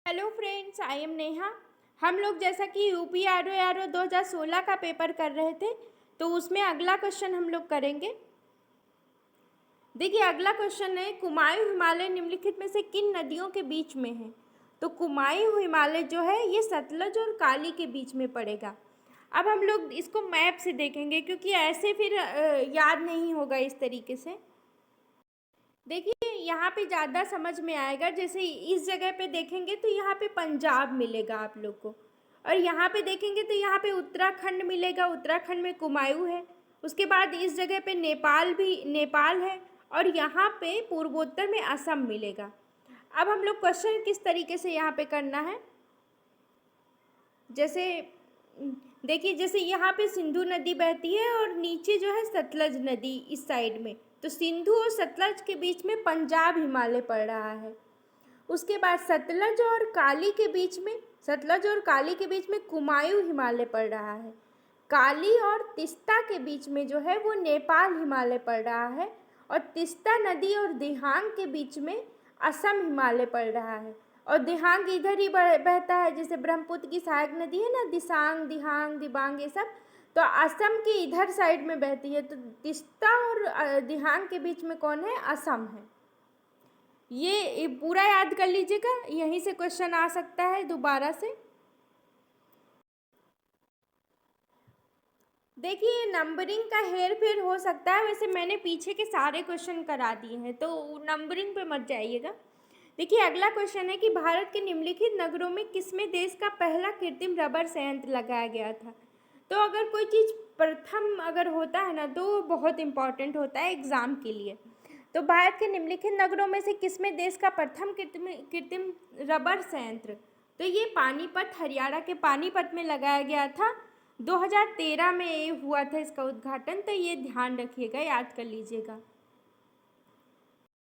Hello friends, I am Neha. हम लोग जैसा कि यूपी आर ओ 2016 का पेपर कर रहे थे, तो उसमें अगला क्वेश्चन हम लोग करेंगे। देखिए, अगला क्वेश्चन है, कुमायूं हिमालय निम्नलिखित में से किन नदियों के बीच में है। तो कुमायूं हिमालय जो है ये सतलज और काली के बीच में पड़ेगा। अब हम लोग इसको मैप से देखेंगे, क्योंकि ऐसे फिर याद नहीं होगा इस तरीके से। देखिए, यहाँ पे ज़्यादा समझ में आएगा। जैसे इस जगह पे देखेंगे तो यहाँ पे पंजाब मिलेगा आप लोग को, और यहाँ पे देखेंगे तो यहाँ पे उत्तराखंड मिलेगा। उत्तराखंड में कुमायूं है। उसके बाद इस जगह पे नेपाल है, और यहाँ पे पूर्वोत्तर में असम मिलेगा। अब हम लोग क्वेश्चन किस तरीके से यहाँ पे करना है, जैसे देखिए, जैसे यहाँ पे सिंधु नदी बहती है और नीचे जो है सतलज नदी इस साइड में, तो सिंधु और सतलज के बीच में पंजाब हिमालय पड़ रहा है। उसके बाद सतलज और काली के बीच में कुमायूं हिमालय पड़ रहा है। काली और तीस्ता के बीच में जो है वो नेपाल हिमालय पड़ रहा है, और तीस्ता नदी और दिहांग के बीच में असम हिमालय पड़ रहा है। और दिहांग इधर ही बहता है, जैसे ब्रह्मपुत्र की सहायक नदी है ना, दिसांग, दिहांग, दिबांग, ये सब तो असम के इधर साइड में बहती है। तो तीस्ता और दिहांग के बीच में कौन है? असम है। ये पूरा याद कर लीजिएगा, यहीं से क्वेश्चन आ सकता है दोबारा से। देखिए, नंबरिंग का हेर फेर हो सकता है, वैसे मैंने पीछे के सारे क्वेश्चन करा दिए हैं, तो नंबरिंग पे मत जाइएगा। देखिए, अगला क्वेश्चन है कि भारत के निम्नलिखित नगरों में किसमें देश का पहला कृत्रिम रबर संयंत्र लगाया गया था। तो अगर कोई चीज़ प्रथम अगर होता है ना, तो बहुत इम्पॉर्टेंट होता है एग्ज़ाम के लिए। तो भारत के निम्नलिखित नगरों में से किसमें देश का प्रथम कृत्रिम रबर संयंत्र, तो ये पानीपत, हरियाणा के पानीपत में लगाया गया था। 2013 में ये हुआ था इसका उद्घाटन, तो ये ध्यान रखिएगा, याद कर लीजिएगा।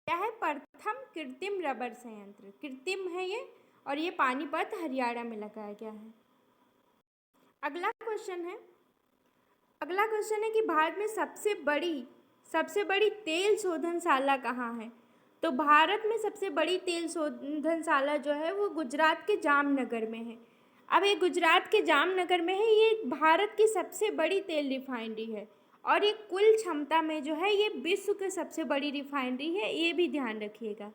क्या है? प्रथम कृत्रिम रबर संयंत्र, कृत्रिम है ये, और ये पानीपत, हरियाणा में लगाया गया है। अगला क्वेश्चन है कि भारत में सबसे बड़ी तेल शोधनशाला कहाँ है। तो भारत में सबसे बड़ी तेल शोधनशाला जो है वो गुजरात के जामनगर में है। अब ये गुजरात के जामनगर में है, ये भारत की सबसे बड़ी तेल रिफाइनरी है, और ये कुल क्षमता में जो है ये विश्व की सबसे बड़ी रिफाइनरी है, ये भी ध्यान रखिएगा।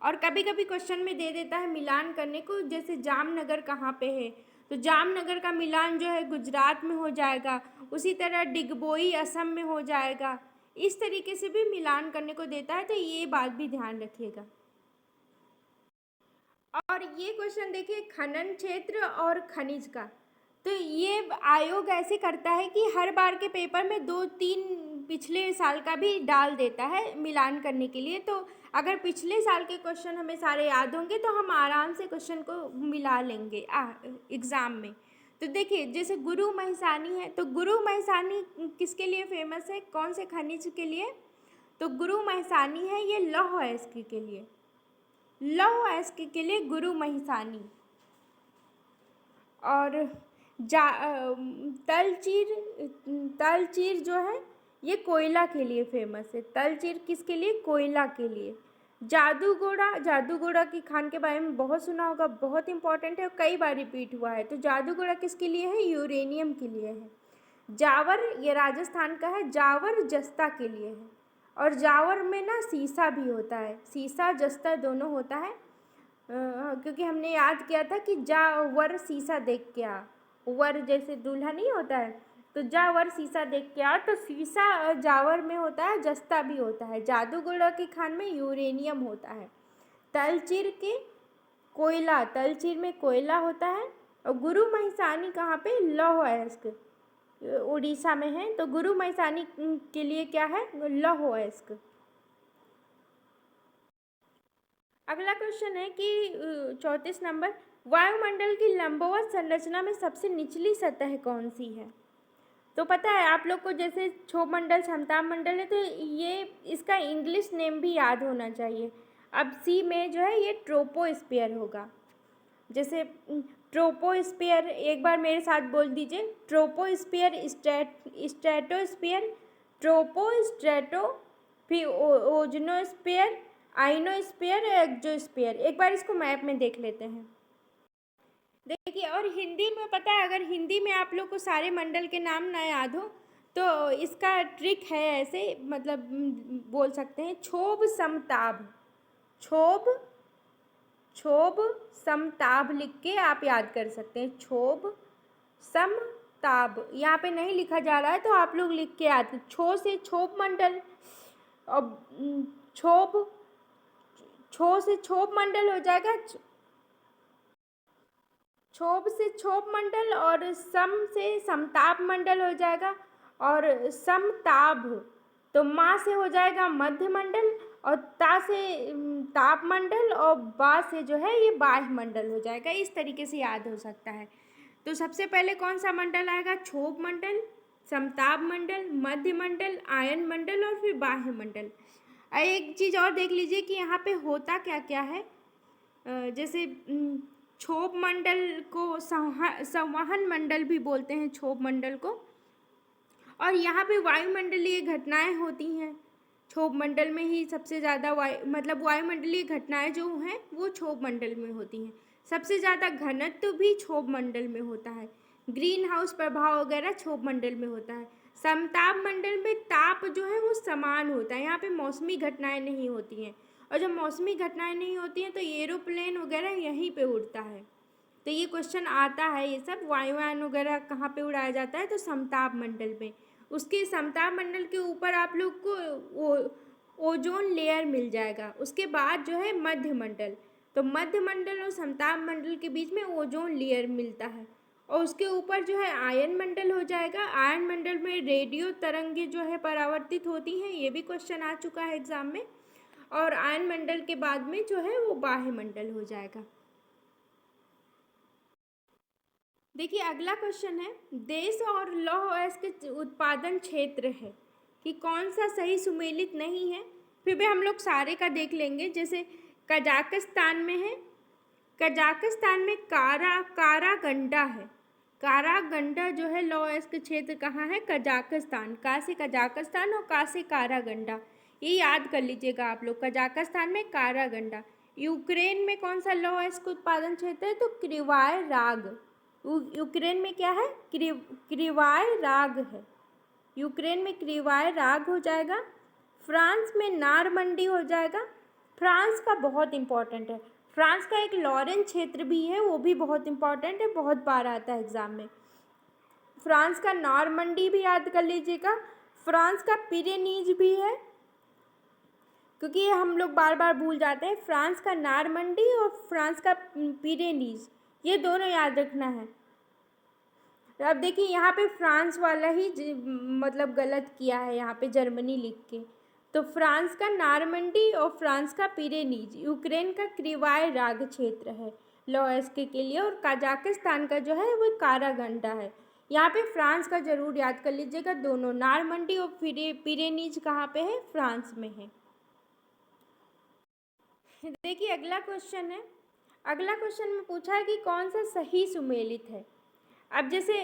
और कभी कभी क्वेश्चन में दे देता है मिलान करने को, जैसे जामनगर कहाँ पे है, तो जामनगर का मिलान जो है गुजरात में हो जाएगा। उसी तरह डिगबोई असम में हो जाएगा। इस तरीके से भी मिलान करने को देता है, तो ये बात भी ध्यान रखिएगा। और ये क्वेश्चन देखिए, खनन क्षेत्र और खनिज का, तो ये आयोग ऐसे करता है कि हर बार के पेपर में 2-3 पिछले साल का भी डाल देता है मिलान करने के लिए। तो अगर पिछले साल के क्वेश्चन हमें सारे याद होंगे तो हम आराम से क्वेश्चन को मिला लेंगे एग्ज़ाम में। तो देखिए, जैसे गुरु महिसानी है, तो गुरु महिसानी किसके लिए फेमस है, कौन से खनिज के लिए? तो गुरु महिसानी है ये लौह अयस्क के लिए, लौह अयस्क के लिए गुरु महिसानी। और तलचीर जो है ये कोयला के लिए फेमस है। तलचीर किसके लिए? कोयला के लिए। जादूगोड़ा की खान के बारे में बहुत सुना होगा, बहुत इंपॉर्टेंट है और कई बार रिपीट हुआ है। तो जादूगोड़ा किसके लिए है? यूरेनियम के लिए है। जावर ये राजस्थान का है, जावर जस्ता के लिए है। और जावर में ना सीसा भी होता है, सीसा जस्ता दोनों होता है। क्योंकि हमने याद किया था कि जा वर शीशा देख के आ, वर जैसे दूल्हा नहीं होता है, तो जा वर शीशा देख के आ, तो शीशा जावर में होता है, जस्ता भी होता है। जादूगोड़ा की खान में यूरेनियम होता है। तलचीर में कोयला होता है। और गुरु महिसानी कहाँ पे? लौह अयस्क, उड़ीसा में है। तो गुरु महिसानी के लिए क्या है? लौह अयस्क। अगला क्वेश्चन है कि 34 नंबर, वायुमंडल की लंबवत संरचना में सबसे निचली सतह कौन सी है। तो पता है आप लोग को, जैसे क्षोभ मंडल, समताप मंडल है, तो ये इसका इंग्लिश नेम भी याद होना चाहिए। अब सी में जो है ये ट्रोपोस्फियर होगा। जैसे ट्रोपोस्फियर, एक बार मेरे साथ बोल दीजिए, ट्रोपोस्फियर, स्ट्रेटोस्फियर, ट्रोपो, स्ट्रेटो, फिर ओजोनोस्फियर, आइनोस्फीयर या एक्सोस्फीयर, एक बार इसको मैप में देख लेते हैं। देखिए, और हिंदी में पता है, अगर हिंदी में आप लोग को सारे मंडल के नाम ना याद हो तो इसका ट्रिक है ऐसे, मतलब बोल सकते हैं क्षोभ समताप, क्षोभ क्षोभ समताप लिख के आप याद कर सकते हैं। क्षोभ समताप यहाँ पे नहीं लिखा जा रहा है तो आप लोग लिख के याद, क्षो से क्षोभ मंडल, और क्षोभ, क्षो से क्षोभ मंडल हो जाएगा, क्षोभ से क्षोभ मंडल, और सम से समताप मंडल हो जाएगा, और समताप तो मा से हो जाएगा मध्य मंडल, और ता से ताप मंडल, और बा से जो है ये बाह्य मंडल हो जाएगा। इस तरीके से याद हो सकता है। तो सबसे पहले कौन सा मंडल आएगा? क्षोभ मंडल, समताप मंडल, मध्य मंडल, आयन मंडल और फिर बाह्य मंडल। एक चीज़ और देख लीजिए कि यहाँ पे होता क्या क्या है। जैसे क्षोभ मंडल को संवहन मंडल भी बोलते हैं, क्षोभ मंडल को, और यहाँ पे वायुमंडलीय घटनाएं होती हैं। क्षोभ मंडल में ही सबसे ज़्यादा वायुमंडलीय घटनाएं जो हैं वो क्षोभ मंडल में होती हैं। सबसे ज़्यादा घनत्व भी क्षोभ मंडल में होता है। ग्रीन हाउस प्रभाव वगैरह क्षोभ मंडल में होता है। समताप मंडल में ताप जो है वो समान होता है, यहाँ पे मौसमी घटनाएं नहीं होती हैं, और जब मौसमी घटनाएं नहीं होती हैं तो एरोप्लेन वगैरह यहीं पे उड़ता है। तो ये क्वेश्चन आता है, ये सब वायुयान वगैरह कहाँ पे उड़ाया जाता है? तो समताप मंडल में। उसके समताप मंडल के ऊपर आप लोग को ओजोन लेयर मिल जाएगा। उसके बाद जो है मध्य मंडल, तो मध्य मंडल और समताप मंडल के बीच में ओजोन लेयर मिलता है, और उसके ऊपर जो है आयन मंडल हो जाएगा। आयन मंडल में रेडियो तरंगे जो है परावर्तित होती हैं, ये भी क्वेश्चन आ चुका है एग्जाम में। और आयन मंडल के बाद में जो है वो बाह्य मंडल हो जाएगा। देखिए, अगला क्वेश्चन है, देश और लौह अयस्क के उत्पादन क्षेत्र है कि कौन सा सही सुमेलित नहीं है। फिर भी हम लोग सारे का देख लेंगे। जैसे कजाकिस्तान में है, कजाकिस्तान में कारागंडा है। कारागंडा जो है लौह अयस्क क्षेत्र कहाँ है? कजाकिस्तान। का से कजाकिस्तान और का से कारागंडा, ये याद कर लीजिएगा आप लोग। कजाकिस्तान में कारागंडा। यूक्रेन में कौन सा लौह अयस्क उत्पादन क्षेत्र है? तो क्रिवाय राग। यूक्रेन में क्या है? क्रिवाय राग है। यूक्रेन में क्रिवाय राग हो जाएगा। फ्रांस में नारमंडी हो जाएगा। फ्रांस का बहुत इंपॉर्टेंट है। फ्रांस का एक लॉरेन क्षेत्र भी है, वो भी बहुत इंपॉर्टेंट है, बहुत बार आता है एग्जाम में। फ्रांस का नारमंडी भी याद कर लीजिएगा। फ्रांस का पिरेनीज भी है, क्योंकि ये हम लोग बार बार भूल जाते हैं। फ्रांस का नारमंडी और फ्रांस का पिरेनीज, ये दोनों याद रखना है। अब देखिए, यहाँ पे फ्रांस वाला ही मतलब गलत किया है, यहाँ पे जर्मनी लिख के। तो फ्रांस का नारमंडी और फ्रांस का पिरेनीज। यूक्रेन का क्रिवाय राग क्षेत्र है लौह अयस्क के लिए, और कजाकिस्तान का जो है वो कारागंडा है। यहाँ पे फ्रांस का जरूर याद कर लीजिएगा। दोनों नारमंडी और पिरेनीज कहाँ पे है? फ्रांस में है। देखिए, अगला क्वेश्चन है। अगला क्वेश्चन में पूछा है कि कौन सा सही सुमेलित है। अब जैसे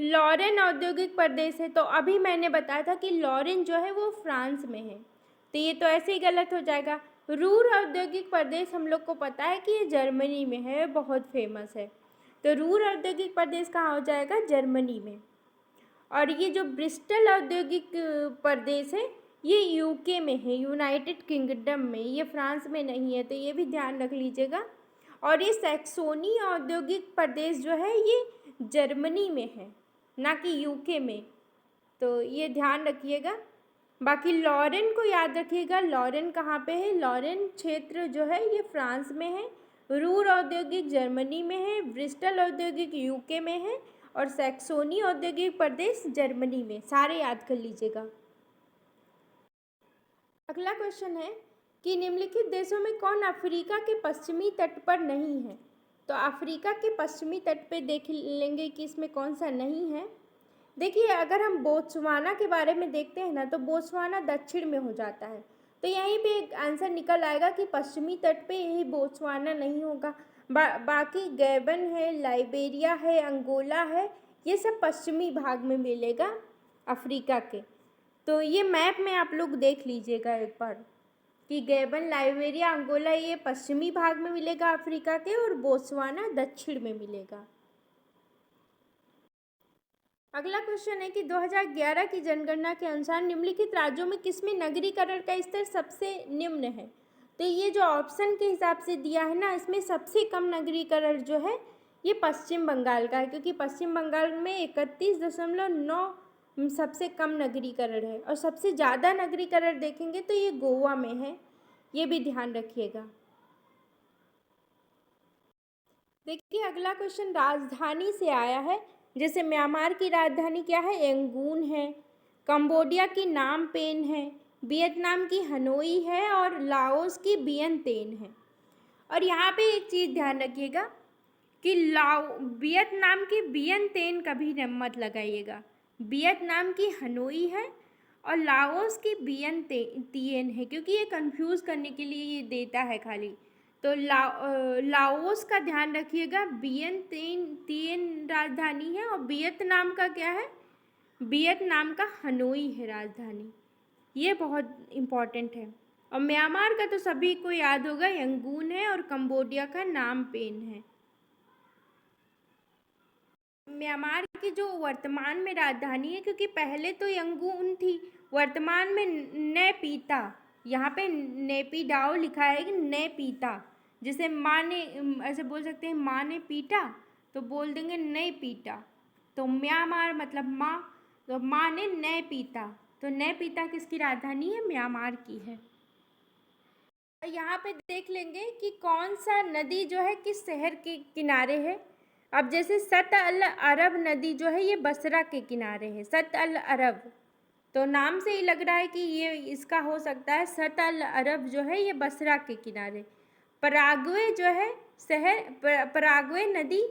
लॉरेन औद्योगिक प्रदेश है, तो अभी मैंने बताया था कि लॉरेन जो है वो फ्रांस में है, तो ये तो ऐसे ही गलत हो जाएगा। रूर औद्योगिक प्रदेश हम लोग को पता है कि ये जर्मनी में है, बहुत फेमस है, तो रूर औद्योगिक प्रदेश कहाँ हो जाएगा? जर्मनी में। और ये जो ब्रिस्टल औद्योगिक प्रदेश है ये यूके में है, यूनाइटेड किंगडम में, ये फ्रांस में नहीं है, तो ये भी ध्यान रख लीजिएगा। और ये सैक्सोनी औद्योगिक प्रदेश जो है ये जर्मनी में है, ना कि यूके में, तो ये ध्यान रखिएगा। बाकी लॉरेन को याद रखिएगा। लॉरेन कहाँ पे है? लॉरेन क्षेत्र जो है ये फ्रांस में है। रूर औद्योगिक जर्मनी में है। ब्रिस्टल औद्योगिक यूके में है, और सैक्सोनी औद्योगिक प्रदेश जर्मनी में। सारे याद कर लीजिएगा। अगला क्वेश्चन है कि निम्नलिखित देशों में कौन अफ्रीका के पश्चिमी तट पर नहीं है। तो अफ्रीका के पश्चिमी तट पे देख लेंगे कि इसमें कौन सा नहीं है। देखिए, अगर हम बोत्सवाना के बारे में देखते हैं ना, तो बोत्सवाना दक्षिण में हो जाता है, तो यहीं पे एक आंसर निकल आएगा कि पश्चिमी तट पे यही बोत्सवाना नहीं होगा। बाकी गैबन है, लाइबेरिया है, अंगोला है, ये सब पश्चिमी भाग में मिलेगा अफ्रीका के। तो ये मैप में आप लोग देख लीजिएगा एक बार। कि गैबन, लाइबेरिया, अंगोला ये पश्चिमी भाग में मिलेगा अफ्रीका के, और बोत्सवाना दक्षिण में मिलेगा। अगला क्वेश्चन है कि 2011 की जनगणना के अनुसार निम्नलिखित राज्यों में किसमें नगरीकरण का स्तर सबसे निम्न है। तो ये जो ऑप्शन के हिसाब से दिया है ना, इसमें सबसे कम नगरीकरण जो है ये पश्चिम बंगाल का है, क्योंकि पश्चिम बंगाल में 31.9 सबसे कम नगरीकरण है, और सबसे ज़्यादा नगरीकरण देखेंगे तो ये गोवा में है, ये भी ध्यान रखिएगा। देखिए अगला क्वेश्चन राजधानी से आया है। जैसे म्यांमार की राजधानी क्या है, यंगून है। कंबोडिया की नाम पेन है। वियतनाम की हनोई है, और लाओस की वियन तेन है। और यहाँ पे एक चीज़ ध्यान रखिएगा कि वियतनाम की वियन तेन कभी मत लगाइएगा। वियतनाम की हनोई है और लाओस की वियन तिएन है, क्योंकि ये कंफ्यूज करने के लिए ये देता है खाली। तो लाओस का ध्यान रखिएगा, वियन तिएन राजधानी है, और वियतनाम का क्या है, वियतनाम का हनोई है राजधानी। ये बहुत इम्पॉर्टेंट है। और म्यांमार का तो सभी को याद होगा, यंगून है, और कंबोडिया का नाम पेन है। म्यांमार की जो वर्तमान में राजधानी है, क्योंकि पहले तो यंगून थी, वर्तमान में नेपीता, यहाँ पे नेपीडाओ लिखा है कि नेपीता, जैसे माँ ने, ऐसे बोल सकते हैं माँ ने पीटा, तो बोल देंगे नहीं पीटा। तो म्यांमार मतलब माँ, तो माँ ने नए पीता, तो नए पीता किसकी राजधानी है, म्यांमार की है। यहाँ पे देख लेंगे कि कौन सा नदी जो है किस शहर के किनारे है। अब जैसे सत अल अरब नदी जो है ये बसरा के किनारे है, सत अल अरब, तो नाम से ही लग रहा है कि ये इसका हो सकता है, सत अल अरब जो है ये बसरा के किनारे। पराग्वे जो है शहर, पराग्वे नदी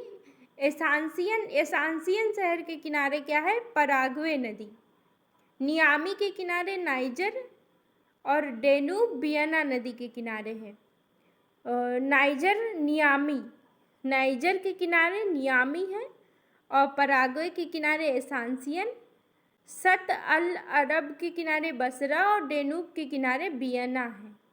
एसांसियन शहर के किनारे क्या है, पराग्वे नदी। नियामी के किनारे नाइजर, और डेनूब वियना नदी के किनारे है। नाइजर नियामी, नाइजर के किनारे नियामी है, और पराग्वे के किनारे एसांसियन, सत अल अरब के किनारे बसरा, और डेनूब के किनारे वियना है।